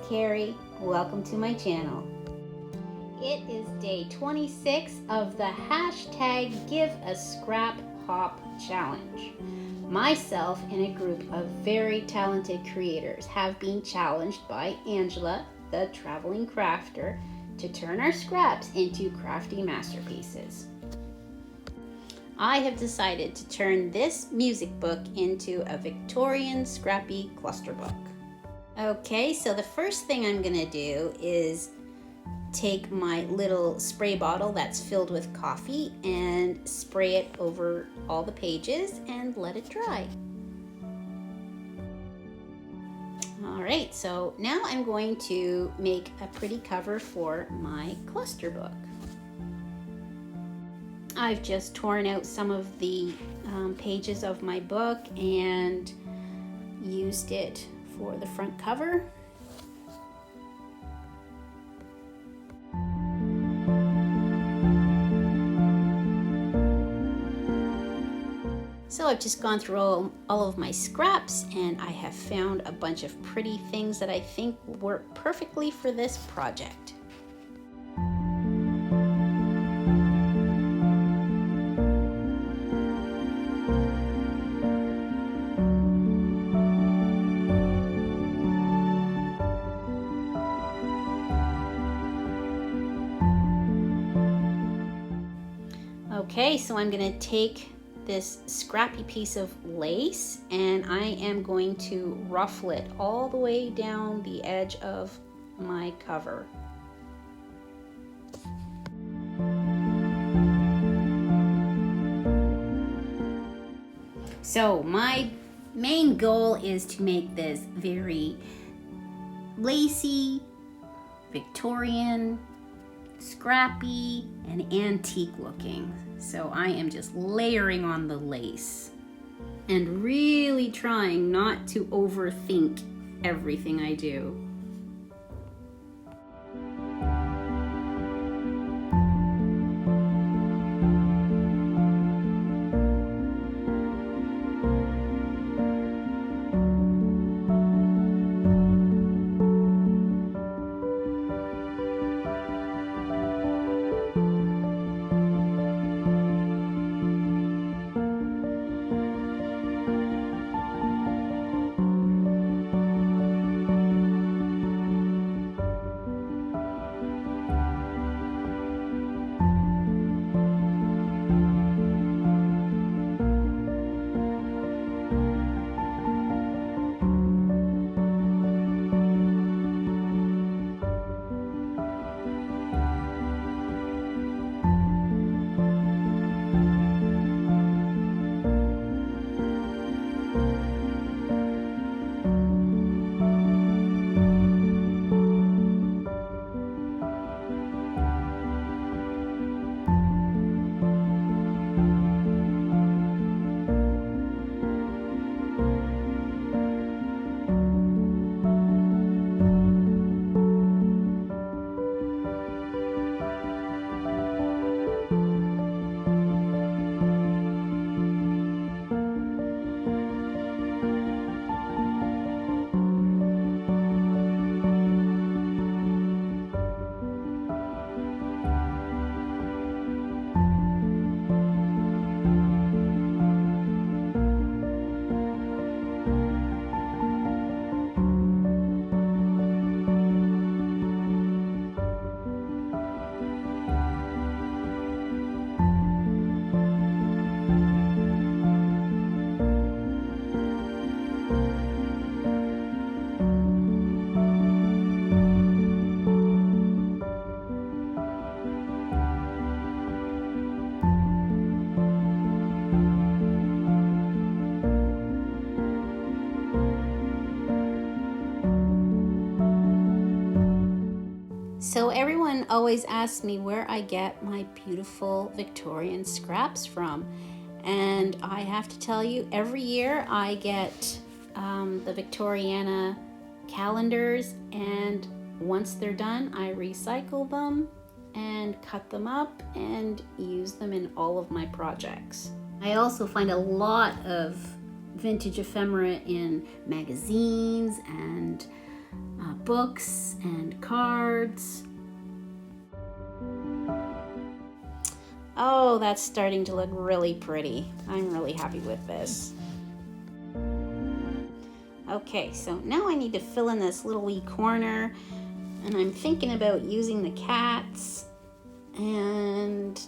Carrie. Welcome to my channel. It is day 26 of the hashtag Give a Scrap Hop Challenge. Myself and a group of very talented creators have been challenged by Angela, the traveling crafter, to turn our scraps into crafty masterpieces. I have decided to turn this music book into a Victorian Scrappy cluster book. Okay, so the first thing I'm gonna do is take my little spray bottle that's filled with coffee and spray it over all the pages and let it dry. All right, so now I'm going to make a pretty cover for my cluster book. I've just torn out some of the pages of my book and used it for the front cover. So I've just gone through all of my scraps and I have found a bunch of pretty things that I think work perfectly for this project. Okay, so I'm going to take this scrappy piece of lace and I am going to ruffle it all the way down the edge of my cover. So my main goal is to make this very lacy, Victorian, scrappy, and antique looking. So I am just layering on the lace and really trying not to overthink everything I do. So everyone always asks me where I get my beautiful Victorian scraps from. And I have to tell you, every year I get the Victoriana calendars, and once they're done, I recycle them and cut them up and use them in all of my projects. I also find a lot of vintage ephemera in magazines and books and cards. Oh, that's starting to look really pretty. I'm really happy with this. Okay, so now I need to fill in this little wee corner, and I'm thinking about using the cats and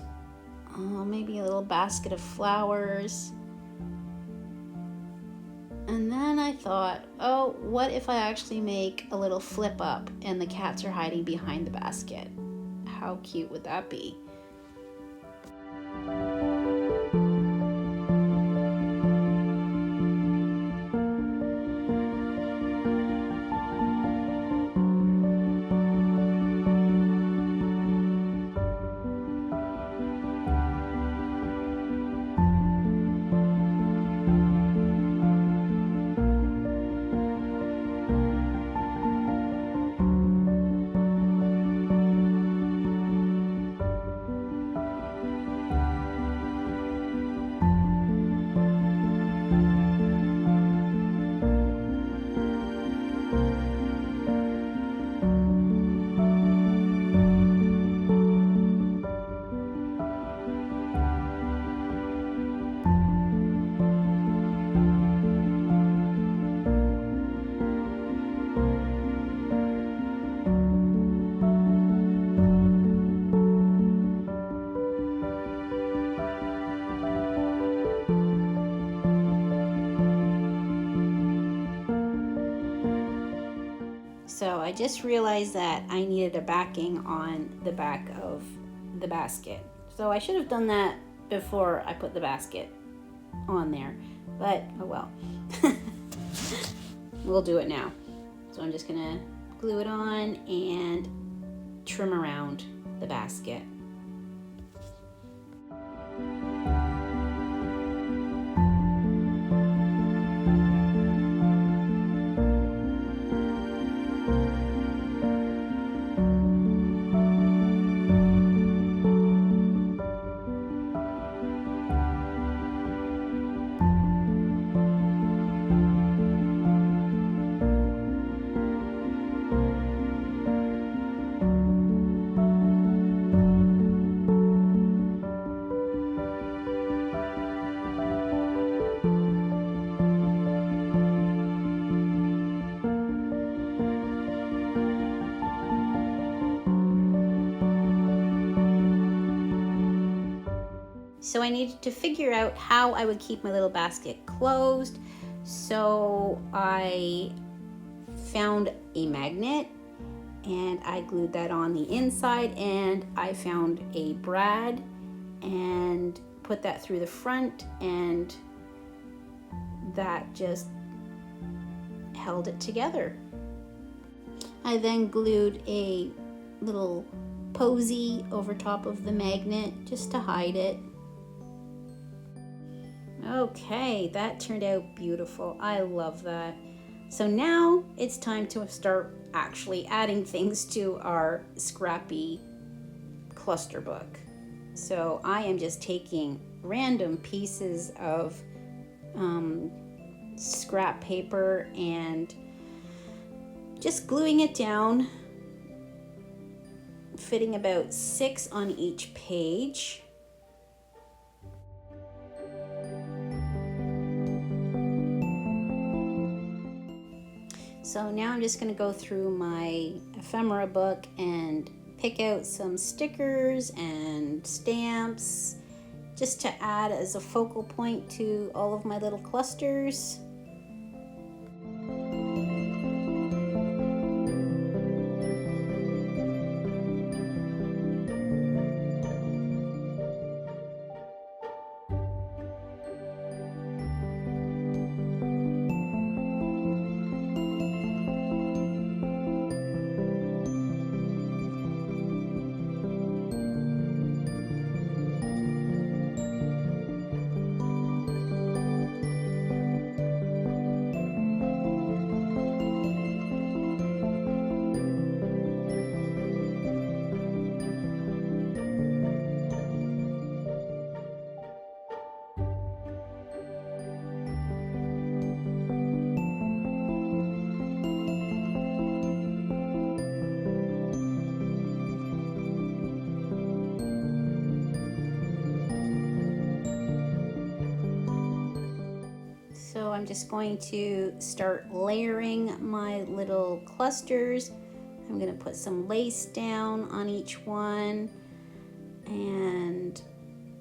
maybe a little basket of flowers. And then I thought, oh, what if I actually make a little flip up and the cats are hiding behind the basket? How cute would that be? So I just realized that I needed a backing on the back of the basket. So I should have done that before I put the basket on there, but oh well. We'll do it now. So I'm just gonna glue it on and trim around the basket. So I needed to figure out how I would keep my little basket closed. So I found a magnet and I glued that on the inside, and I found a brad and put that through the front, and that just held it together. I then glued a little posy over top of the magnet just to hide it. Okay, that turned out beautiful. I love that. So now it's time to start actually adding things to our Scrappy cluster book. So I am just taking random pieces of scrap paper and just gluing it down, fitting about 6 on each page. So now I'm just going to go through my ephemera book and pick out some stickers and stamps just to add as a focal point to all of my little clusters. I'm just going to start layering my little clusters. I'm going to put some lace down on each one and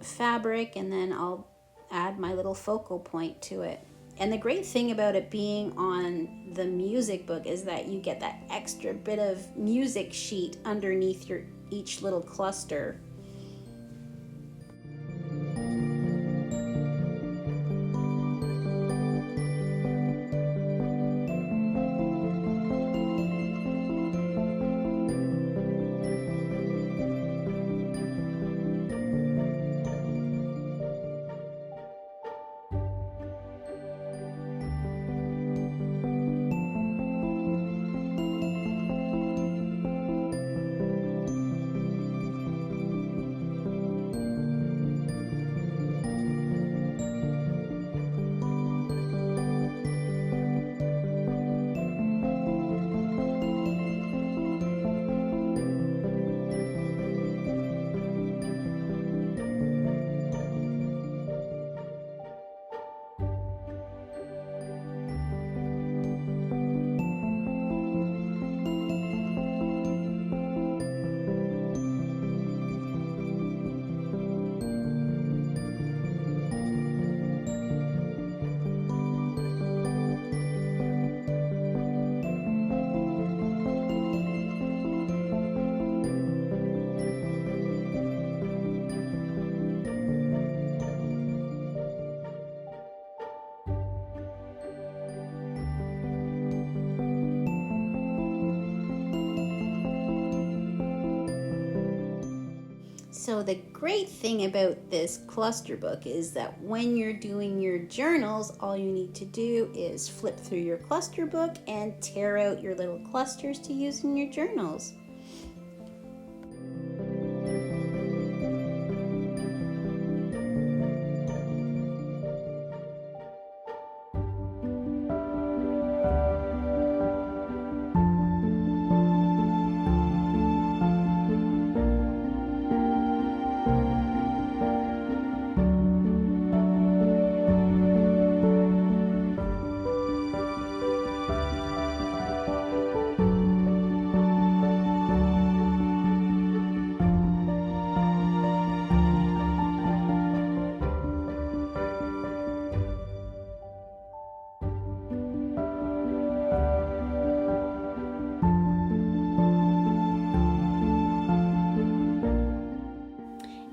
fabric, and then I'll add my little focal point to it. And the great thing about it being on the music book is that you get that extra bit of music sheet underneath each little cluster. So the great thing about this cluster book is that when you're doing your journals, all you need to do is flip through your cluster book and tear out your little clusters to use in your journals.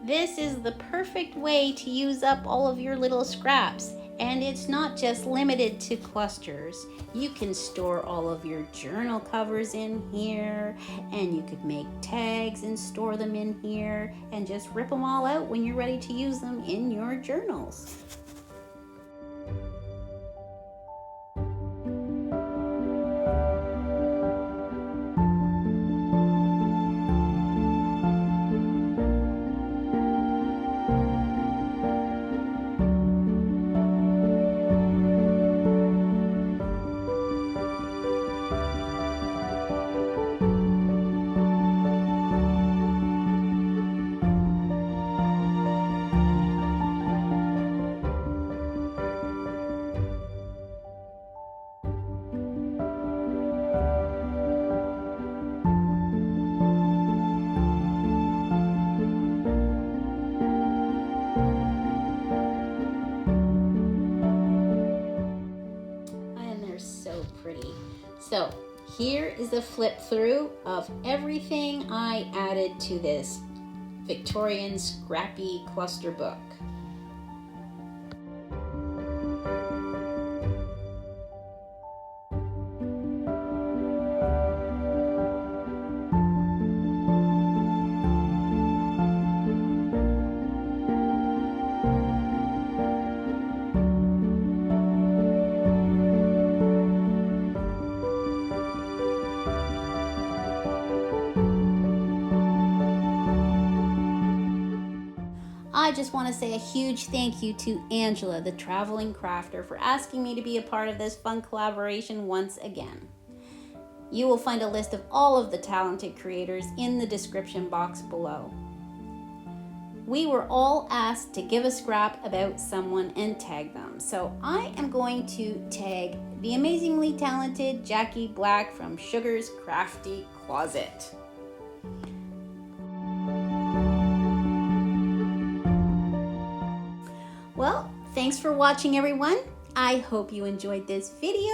This is the perfect way to use up all of your little scraps. And it's not just limited to clusters. You can store all of your journal covers in here, and you could make tags and store them in here, and just rip them all out when you're ready to use them in your journals. So here is a flip through of everything I added to this Victorian Scrappy cluster book. I just want to say a huge thank you to Angela, the traveling crafter, for asking me to be a part of this fun collaboration once again. You will find a list of all of the talented creators in the description box below. we were all asked to give a scrap about someone and tag them. So I am going to tag the amazingly talented Jackie Black from Sugar's Crafty Closet. Well, thanks for watching, everyone. I hope you enjoyed this video.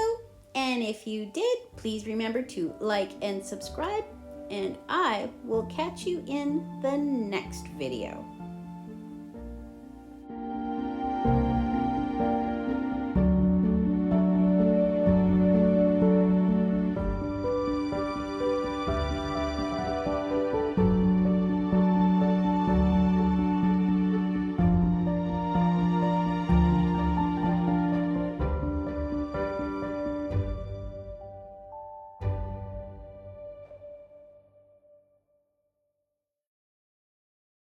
And if you did, please remember to like and subscribe. And I will catch you in the next video.